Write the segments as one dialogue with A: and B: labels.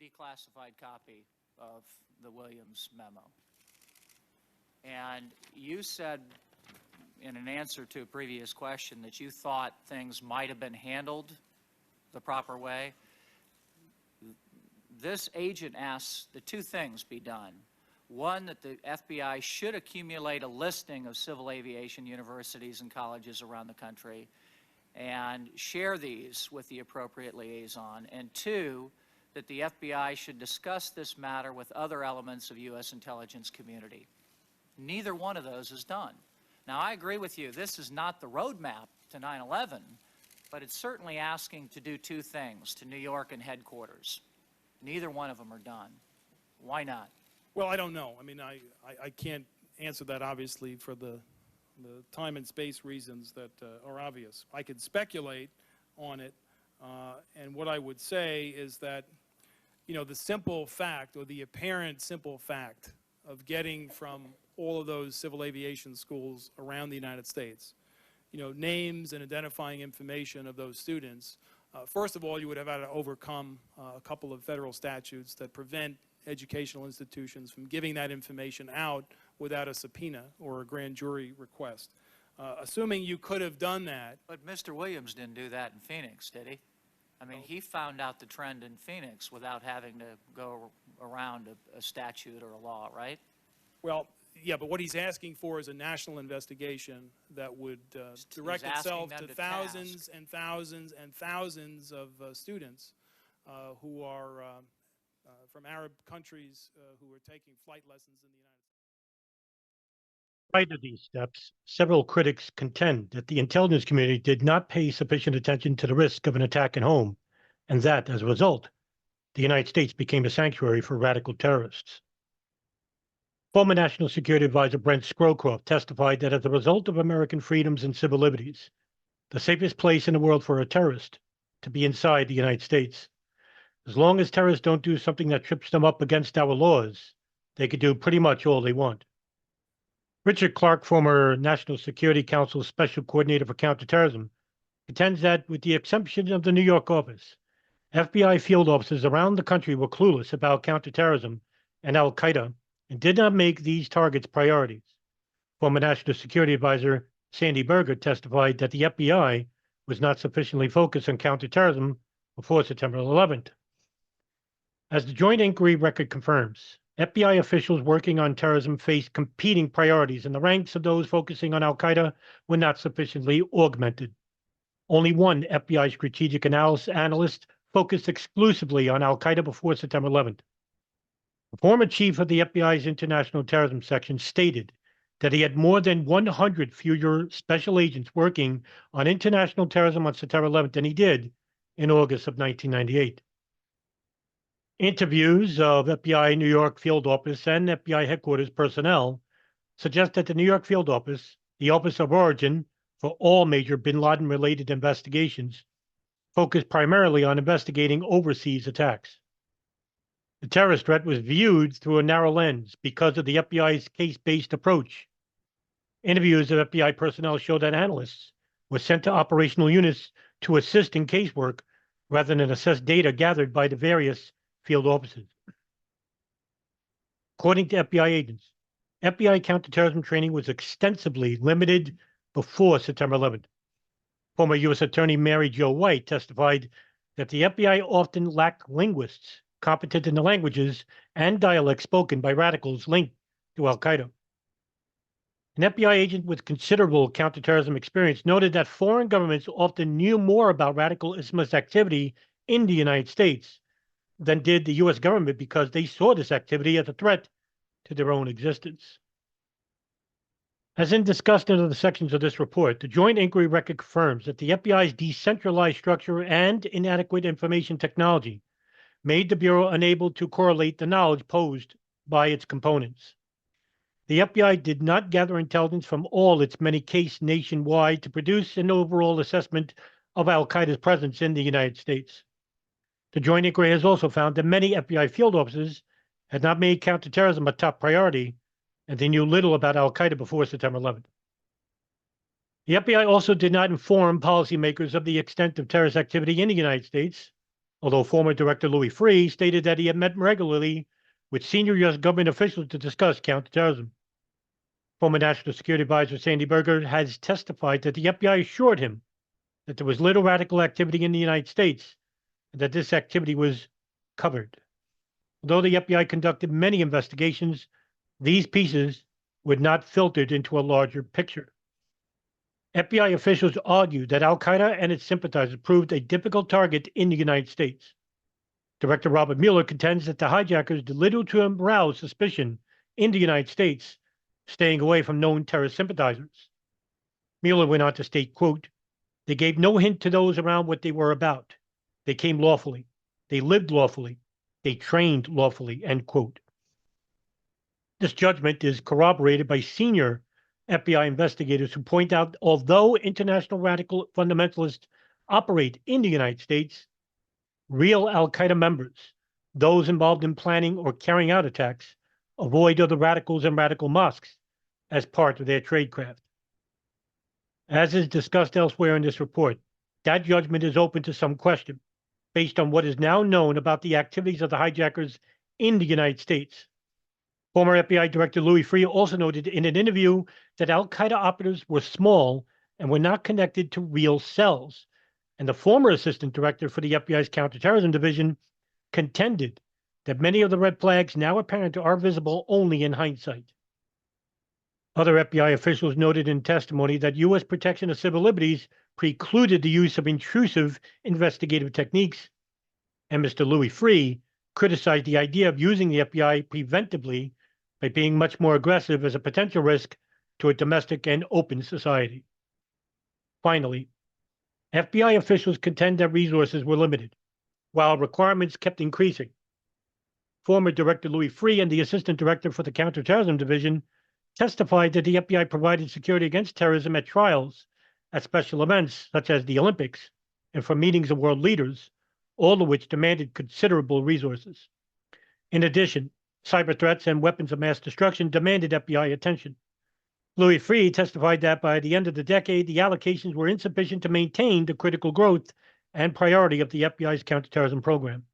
A: declassified copy of the Williams memo. And you said in an answer to a previous question that you thought things might have been handled the proper way. This agent asks that two things be done. One, that the FBI should accumulate a listing of civil aviation universities and colleges around the country and share these with the appropriate liaison. And two, that the FBI should discuss this matter with other elements of U.S. intelligence community. Neither one of those is done. Now, I agree with you, this is not the roadmap to 9/11, but it's certainly asking to do two things to New York and headquarters. Neither one of them are done. Why not?
B: Well, I don't know. I mean, I can't answer that, obviously, for the time and space reasons that are obvious. I could speculate on it, and what I would say is that, you know, the simple fact, or the apparent simple fact, of getting from all of those civil aviation schools around the United States, you know, names and identifying information of those students, first of all, you would have had to overcome a couple of federal statutes that prevent educational institutions from giving that information out without a subpoena or a grand jury request. Assuming you could have done that.
A: But Mr. Williams didn't do that in Phoenix, did he? I mean, he found out the trend in Phoenix without having to go around a statute or a law, right?
B: Well, yeah, but what he's asking for is a national investigation that would direct itself to thousands and thousands and thousands of students who are from Arab countries who are taking flight lessons in the United States.
C: In spite of these steps, several critics contend that the intelligence community did not pay sufficient attention to the risk of an attack at home, and that, as a result, the United States became a sanctuary for radical terrorists. Former National Security Advisor Brent Scowcroft testified that as a result of American freedoms and civil liberties, the safest place in the world for a terrorist to be inside the United States. As long as terrorists don't do something that trips them up against our laws, they could do pretty much all they want. Richard Clark, former National Security Council Special Coordinator for Counterterrorism, contends that, with the exception of the New York office, FBI field officers around the country were clueless about counterterrorism and al-Qaeda and did not make these targets priorities. Former National Security Advisor Sandy Berger testified that the FBI was not sufficiently focused on counterterrorism before September 11th. As the Joint Inquiry Record confirms, FBI officials working on terrorism faced competing priorities, and the ranks of those focusing on al-Qaeda were not sufficiently augmented. Only one FBI strategic analyst focused exclusively on al-Qaeda before September 11th. The former chief of the FBI's International Terrorism Section stated that he had more than 100 fewer special agents working on international terrorism on September 11th than he did in August of 1998. Interviews of FBI New York field office and FBI headquarters personnel suggest that the New York field office, the office of origin for all major bin Laden-related investigations, focused primarily on investigating overseas attacks. The terrorist threat was viewed through a narrow lens because of the FBI's case-based approach. Interviews of FBI personnel show that analysts were sent to operational units to assist in casework rather than assess data gathered by the various field offices. According to FBI agents, FBI counterterrorism training was extensively limited before September 11th. Former U.S. Attorney Mary Jo White testified that the FBI often lacked linguists competent in the languages and dialects spoken by radicals linked to al-Qaeda. An FBI agent with considerable counterterrorism experience noted that foreign governments often knew more about radical Islamist activity in the United States than did the U.S. government because they saw this activity as a threat to their own existence. As discussed in other sections of this report, the Joint Inquiry Record confirms that the FBI's decentralized structure and inadequate information technology made the Bureau unable to correlate the knowledge posed by its components. The FBI did not gather intelligence from all its many cases nationwide to produce an overall assessment of al-Qaeda's presence in the United States. The Joint Inquiry has also found that many FBI field officers had not made counterterrorism a top priority, and they knew little about al-Qaeda before September 11th. The FBI also did not inform policymakers of the extent of terrorist activity in the United States, although former Director Louis Freeh stated that he had met regularly with senior U.S. government officials to discuss counterterrorism. Former National Security Advisor Sandy Berger has testified that the FBI assured him that there was little radical activity in the United States and that this activity was covered. Although the FBI conducted many investigations, these pieces were not filtered into a larger picture. FBI officials argued that Al Qaeda and its sympathizers proved a difficult target in the United States. Director Robert Mueller contends that the hijackers did little to arouse suspicion in the United States, staying away from known terrorist sympathizers. Mueller went on to state, quote, "They gave no hint to those around what they were about. They came lawfully. They lived lawfully. They trained lawfully," end quote. This judgment is corroborated by senior FBI investigators who point out although international radical fundamentalists operate in the United States, real Al Qaeda members, those involved in planning or carrying out attacks, avoid other radicals and radical mosques as part of their tradecraft. As is discussed elsewhere in this report, that judgment is open to some question based on what is now known about the activities of the hijackers in the United States. Former FBI Director Louis Freeh also noted in an interview that Al Qaeda operatives were small and were not connected to real cells. And the former assistant director for the FBI's counterterrorism division contended that many of the red flags now apparent are visible only in hindsight. Other FBI officials noted in testimony that U.S. protection of civil liberties precluded the use of intrusive investigative techniques, and Mr. Louis Freeh criticized the idea of using the FBI preventively by being much more aggressive as a potential risk to a domestic and open society. Finally, FBI officials contend that resources were limited, while requirements kept increasing. Former Director Louis Freeh and the Assistant Director for the Counterterrorism Division testified that the FBI provided security against terrorism at trials, at special events such as the Olympics, and for meetings of world leaders, all of which demanded considerable resources. In addition, cyber threats and weapons of mass destruction demanded FBI attention. Louis Freeh testified that by the end of the decade, the allocations were insufficient to maintain the critical growth and priority of the FBI's counterterrorism program.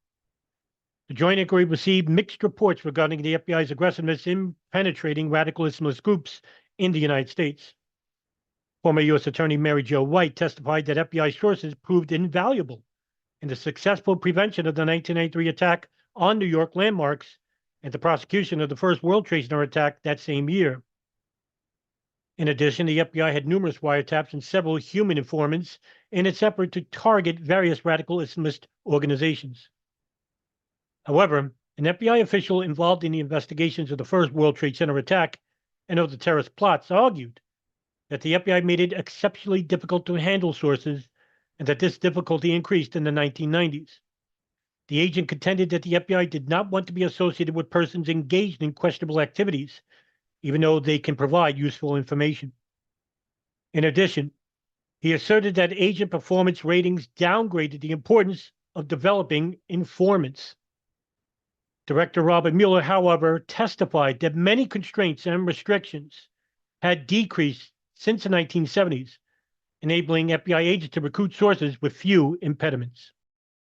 C: The Joint Inquiry received mixed reports regarding the FBI's aggressiveness in penetrating radical Islamist groups in the United States. Former U.S. Attorney Mary Jo White testified that FBI sources proved invaluable in the successful prevention of the 1993 attack on New York landmarks and the prosecution of the first World Trade Center attack that same year. In addition, the FBI had numerous wiretaps and several human informants in its effort to target various radical Islamist organizations. However, an FBI official involved in the investigations of the first World Trade Center attack and of the terrorist plots argued that the FBI made it exceptionally difficult to handle sources and that this difficulty increased in the 1990s. The agent contended that the FBI did not want to be associated with persons engaged in questionable activities, even though they can provide useful information. In addition, he asserted that agent performance ratings downgraded the importance of developing informants. Director Robert Mueller, however, testified that many constraints and restrictions had decreased since the 1970s, enabling FBI agents to recruit sources with few impediments.